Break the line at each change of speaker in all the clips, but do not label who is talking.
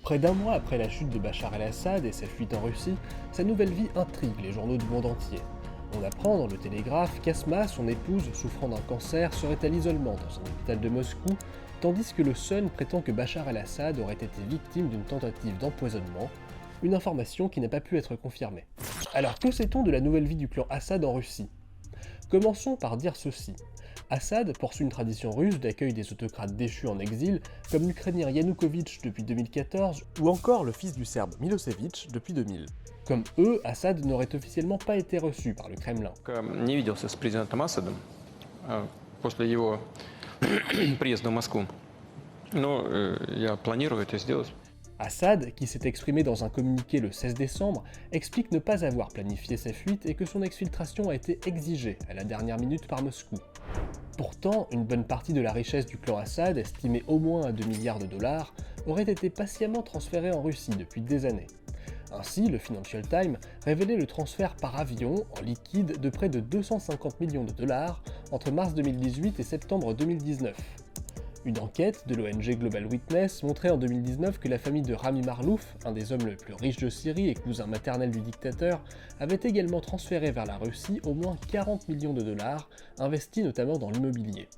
Près d'un mois après la chute de Bachar el-Assad et sa fuite en Russie, sa nouvelle vie intrigue les journaux du monde entier. On apprend dans le Télégraphe qu'Asma, son épouse, souffrant d'un cancer, serait à l'isolement dans un hôpital de Moscou, tandis que le Sun prétend que Bachar el-Assad aurait été victime d'une tentative d'empoisonnement, une information qui n'a pas pu être confirmée. Alors que sait-on de la nouvelle vie du clan Assad en Russie? Commençons par dire ceci. Assad poursuit une tradition russe d'accueil des autocrates déchus en exil, comme l'Ukrainien Yanukovych depuis 2014, ou encore le fils du Serbe Milosevic depuis 2000. Comme eux, Assad n'aurait officiellement pas été reçu par le Kremlin.
Не виделся с президентом Асадом после его приезда в Москву. Но я планирую это сделать.
Assad, qui s'est exprimé dans un communiqué le 16 décembre, explique ne pas avoir planifié sa fuite et que son exfiltration a été exigée à la dernière minute par Moscou. Pourtant, une bonne partie de la richesse du clan Assad, estimée au moins à 2 milliards de dollars, aurait été patiemment transférée en Russie depuis des années. Ainsi, le Financial Times révélait le transfert par avion, en liquide, de près de 250 millions de dollars entre mars 2018 et septembre 2019. Une enquête de l'ONG Global Witness montrait en 2019 que la famille de Rami Marlouf, un des hommes les plus riches de Syrie et cousin maternel du dictateur, avait également transféré vers la Russie au moins 40 millions de dollars, investis notamment dans l'immobilier.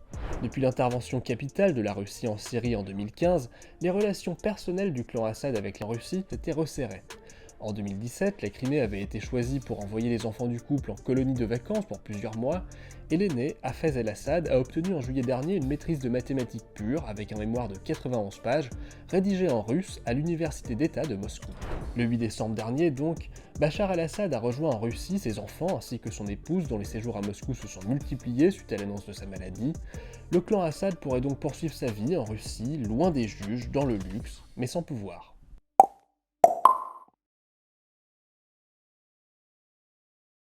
Depuis l'intervention capitale de la Russie en Syrie en 2015, les relations personnelles du clan Assad avec la Russie s'étaient resserrées. En 2017, la Crimée avait été choisie pour envoyer les enfants du couple en colonie de vacances pour plusieurs mois, et l'aîné, Hafez el-Assad, a obtenu en juillet dernier une maîtrise de mathématiques pures avec un mémoire de 91 pages, rédigé en russe à l'Université d'État de Moscou. Le 8 décembre dernier, donc, Bachar el-Assad a rejoint en Russie ses enfants ainsi que son épouse dont les séjours à Moscou se sont multipliés suite à l'annonce de sa maladie. Le clan Assad pourrait donc poursuivre sa vie en Russie, loin des juges, dans le luxe, mais sans pouvoir.